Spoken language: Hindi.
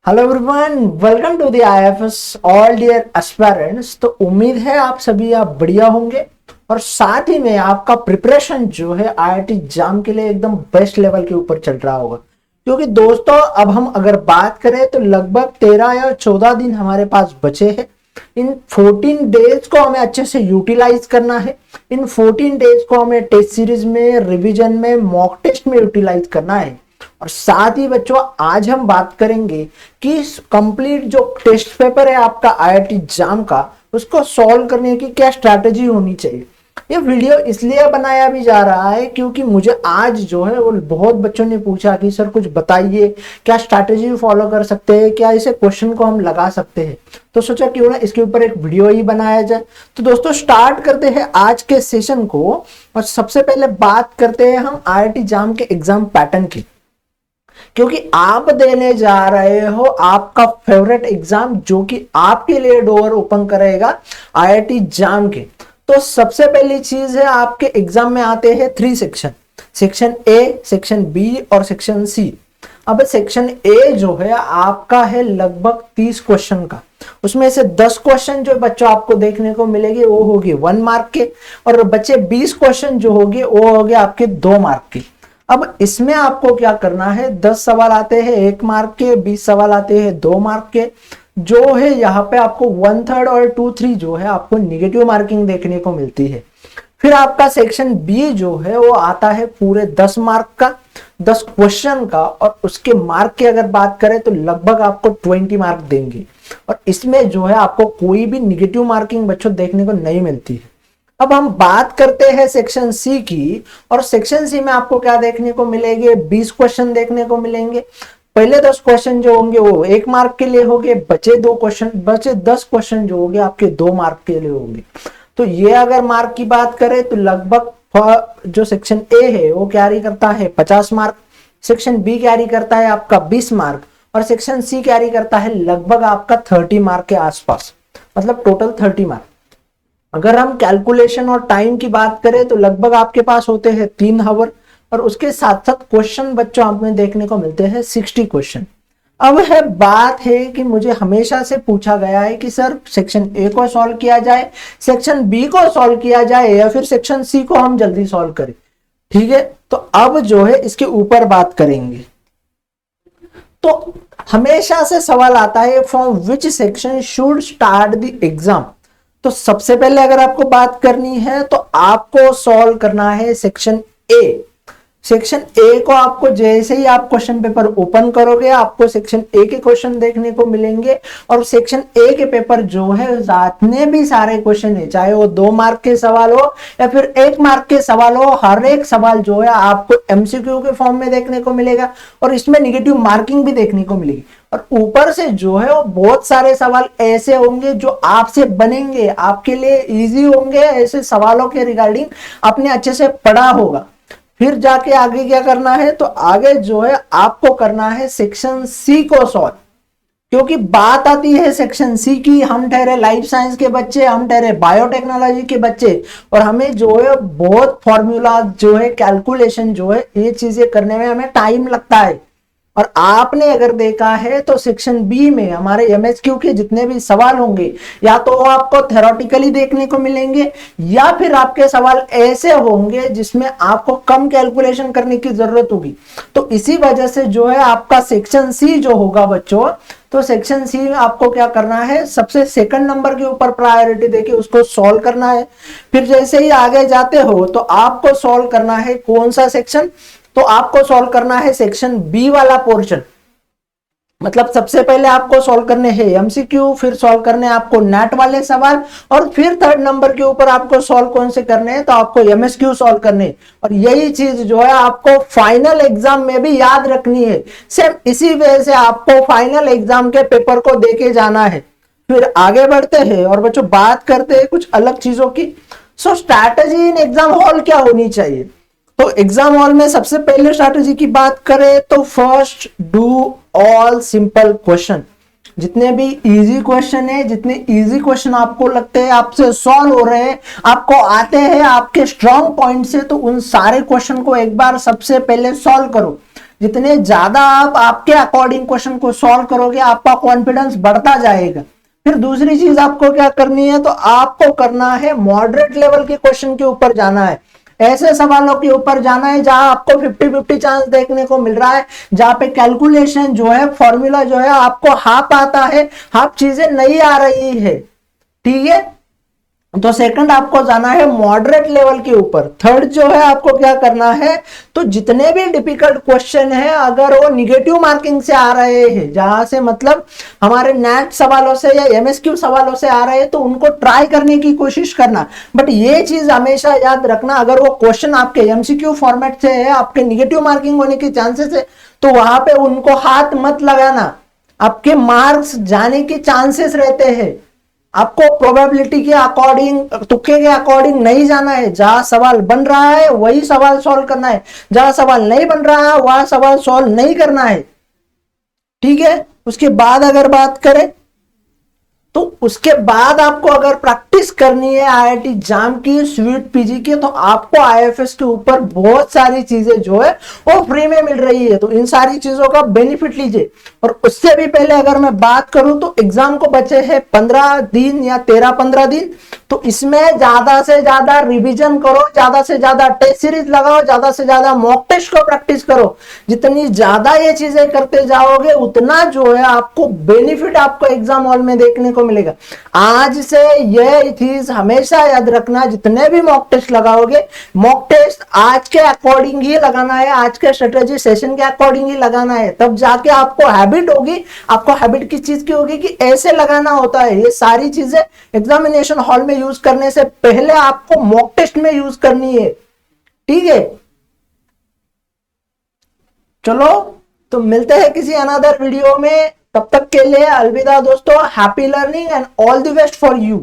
Hello everyone, welcome to the IFS all dear aspirants. तो उम्मीद है आप सभी बढ़िया होंगे और साथ ही में आपका प्रिपरेशन जो है आईआईटी एग्जाम के लिए एकदम बेस्ट लेवल के ऊपर चल रहा होगा। क्योंकि दोस्तों अब हम अगर बात करें तो लगभग 13 या 14 दिन हमारे पास बचे हैं। इन 14 डेज को हमें अच्छे से यूटिलाइज करना है। इन 14 डेज को हमें टेस्ट सीरीज में, रिवीजन में, मॉक टेस्ट में यूटिलाइज करना है। और साथ ही बच्चों आज हम बात करेंगे कि कंप्लीट जो टेस्ट पेपर है आपका आईआईटी एग्जाम का, उसको सॉल्व करने की क्या स्ट्रैटेजी होनी चाहिए। ये वीडियो इसलिए बनाया भी जा रहा है क्योंकि मुझे आज जो है वो बहुत बच्चों ने पूछा कि सर कुछ बताइए, क्या स्ट्रैटेजी फॉलो कर सकते हैं, क्या इसे क्वेश्चन को हम लगा सकते हैं। तो सोचा क्यों ना इसके ऊपर एक वीडियो ही बनाया जाए। तो दोस्तों स्टार्ट करते हैं आज के सेशन को। और सबसे पहले बात करते हैं हम आईआईटी एग्जाम के एग्जाम पैटर्न की, क्योंकि आप देने जा रहे हो आपका फेवरेट एग्जाम जो कि आपके लिए डोर ओपन करेगा आईआईटी एग्जाम के। तो सबसे पहली चीज है, आपके एग्जाम में आते हैं 3 section, section A, section B और सेक्शन सी। अब सेक्शन ए जो है आपका है लगभग 30 क्वेश्चन का। उसमें से 10 क्वेश्चन जो बच्चों आपको देखने को मिलेंगे वो होगी 1 मार्क के, और बचे 20 क्वेश्चन जो होंगे वो होंगे आपके 2 मार्क के। अब इसमें आपको क्या करना है, 10 सवाल आते हैं 1 मार्क के, 20 सवाल आते हैं 2 मार्क के। जो है यहाँ पे आपको 1/3 और 2/3 जो है आपको निगेटिव मार्किंग देखने को मिलती है। फिर आपका सेक्शन बी जो है वो आता है पूरे 10 मार्क का, 10 क्वेश्चन का, और उसके मार्क की अगर बात करें तो लगभग आपको 20 मार्क देंगे। और इसमें जो है आपको कोई भी निगेटिव मार्किंग बच्चों देखने को नहीं मिलती है। अब हम बात करते हैं सेक्शन सी की, और सेक्शन सी में आपको क्या देखने को मिलेंगे, 20 क्वेश्चन देखने को मिलेंगे। पहले 10 क्वेश्चन जो होंगे वो 1 मार्क के लिए होंगे, बचे 10 क्वेश्चन जो होंगे आपके 2 मार्क के लिए होंगे। तो ये अगर मार्क की बात करें तो लगभग जो सेक्शन ए है वो कैरी करता है 50 मार्क, सेक्शन बी कैरी करता है आपका 20 मार्क, और सेक्शन सी कैरी करता है लगभग आपका 30 मार्क के आसपास, मतलब टोटल 30 मार्क। अगर हम कैलकुलेशन और टाइम की बात करें तो लगभग आपके पास होते हैं 3 आवर, और उसके साथ साथ क्वेश्चन बच्चों आप में देखने को मिलते हैं 60 क्वेश्चन। अब है बात है कि मुझे हमेशा से पूछा गया है कि सर सेक्शन ए को सॉल्व किया जाए, सेक्शन बी को सॉल्व किया जाए, या फिर सेक्शन सी को हम जल्दी सॉल्व करें। ठीक है, तो अब जो है इसके ऊपर बात करेंगे। तो हमेशा से सवाल आता है from which section should start the exam. तो सबसे पहले अगर आपको बात करनी है तो आपको सॉल्व करना है सेक्शन ए। सेक्शन ए को आपको जैसे ही आप क्वेश्चन पेपर ओपन करोगे आपको सेक्शन ए के क्वेश्चन देखने को मिलेंगे। और सेक्शन ए के पेपर जो है जितने भी सारे क्वेश्चन है, चाहे वो 2 मार्क के सवाल हो या फिर 1 मार्क के सवाल हो, हर एक सवाल जो है आपको एमसीक्यू के फॉर्म में देखने को मिलेगा, और इसमें निगेटिव मार्किंग भी देखने को मिलेगी। और ऊपर से जो है वो बहुत सारे सवाल ऐसे होंगे जो आपसे बनेंगे, आपके लिए इजी होंगे। ऐसे सवालों के रिगार्डिंग आपने अच्छे से पढ़ा होगा। फिर जाके आगे क्या करना है, तो आगे जो है आपको करना है सेक्शन सी को सॉल्व। क्योंकि बात आती है सेक्शन सी की, हम ठहरे लाइफ साइंस के बच्चे, हम ठहरे बायोटेक्नोलॉजी के बच्चे, और हमें जो है बहुत फॉर्मूला जो है, कैलकुलेशन जो है, ये चीजें करने में हमें टाइम लगता है। और आपने अगर देखा है तो सेक्शन बी में हमारे एमएसक्यू के जितने भी सवाल होंगे, या तो आपको थ्योरेटिकली देखने को मिलेंगे, या फिर आपके सवाल ऐसे होंगे जिसमें आपको कम कैलकुलेशन करने की जरूरत होगी। तो इसी वजह से जो है आपका सेक्शन सी जो होगा बच्चों, तो सेक्शन सी में आपको क्या करना है, सबसे सेकंड नंबर के ऊपर प्रायोरिटी देके उसको सॉल्व करना है। फिर जैसे ही आगे जाते हो तो आपको सॉल्व करना है कौन सा सेक्शन, तो आपको सॉल्व करना है सेक्शन बी वाला पोर्शन। मतलब सबसे पहले आपको सॉल्व करने हैं एमसीक्यू, फिर सॉल्व करने आपको नेट वाले सवाल, और फिर 3rd नंबर के ऊपर आपको सॉल्व कौन से करने हैं, तो आपको एमएसक्यू सॉल्व करने। और यही चीज जो है आपको फाइनल एग्जाम में भी याद रखनी है। सेम इसी वजह से आपको फाइनल एग्जाम के पेपर को देके जाना है। फिर आगे बढ़ते हैं और बच्चों बात करते हैं कुछ अलग चीजों की। सो स्ट्रैटेजी इन एग्जाम हॉल क्या होनी चाहिए। तो एग्जाम हॉल में सबसे पहले स्ट्रैटेजी की बात करें तो first do all simple question. जितने भी इजी क्वेश्चन है, जितने इजी क्वेश्चन आपको लगते हैं आपसे सॉल्व हो रहे हैं, आपको आते हैं, आपके स्ट्रॉन्ग पॉइंट से, तो उन सारे क्वेश्चन को एक बार सबसे पहले सॉल्व करो। जितने ज्यादा आप आपके अकॉर्डिंग क्वेश्चन को सॉल्व करोगे, आपका कॉन्फिडेंस बढ़ता जाएगा। फिर दूसरी चीज आपको क्या करनी है, तो आपको करना है मॉडरेट लेवल के क्वेश्चन के ऊपर जाना है, ऐसे सवालों के ऊपर जाना है जहां आपको 50-50 चांस देखने को मिल रहा है, जहां पे कैलकुलेशन जो है, फॉर्मूला जो है आपको हाफ आता है, हाफ चीजें नहीं आ रही है। ठीक है, तो सेकंड आपको जाना है मॉडरेट लेवल के ऊपर। थर्ड जो है आपको क्या करना है, तो जितने भी डिफिकल्ट क्वेश्चन है अगर वो निगेटिव मार्किंग से आ रहे हैं, जहां से मतलब हमारे नेट सवालों से या एमएसक्यू सवालों से आ रहे हैं, तो उनको ट्राई करने की कोशिश करना। बट ये चीज हमेशा याद रखना, अगर वो क्वेश्चन आपके एमसीक्यू फॉर्मेट से है, आपके निगेटिव मार्किंग होने के चांसेस है, तो वहां पे उनको हाथ मत लगाना, आपके मार्क्स जाने के चांसेस रहते हैं। आपको प्रोबेबिलिटी के अकॉर्डिंग, तुक्के के अकॉर्डिंग नहीं जाना है। जहां सवाल बन रहा है वही सवाल सॉल्व करना है, जहां सवाल नहीं बन रहा है वहां सवाल सॉल्व नहीं करना है। ठीक है, उसके बाद अगर बात करें, तो उसके बाद आपको अगर प्रैक्टिस करनी है आईआईटी जाम की, स्वीट पीजी की, तो आपको आईएफएस के ऊपर बहुत सारी चीजें जो है वो फ्री में मिल रही है, तो इन सारी चीजों का बेनिफिट लीजिए। और उससे भी पहले अगर मैं बात करूं, तो एग्जाम को बचे हैं 15 दिन या 13-15 दिन, तो इसमें ज्यादा से ज्यादा रिवीजन करो, ज्यादा से ज्यादा टेस्ट सीरीज लगाओ, ज्यादा से ज्यादा मॉक टेस्ट को प्रैक्टिस करो। जितनी ज्यादा ये चीजें करते जाओगे उतना जो है आपको बेनिफिट आपको एग्जाम हॉल में देखने को मिलेगा। आज से ये चीज हमेशा याद रखना, जितने भी मॉक टेस्ट लगाओगे, मॉक टेस्ट आज के अकॉर्डिंग ही लगाना है, आज के स्ट्रेटेजी सेशन के अकॉर्डिंग ही लगाना है, तब जाके आपको हैबिट होगी। आपको हैबिट किस चीज की होगी, कि ऐसे लगाना होता है। ये सारी चीजें एग्जामिनेशन हॉल में यूज करने से पहले आपको मॉक टेस्ट में यूज करनी है। ठीक है, चलो तो मिलते हैं किसी अनदर वीडियो में, तब तक के लिए अलविदा दोस्तों। Happy learning and all the best for you.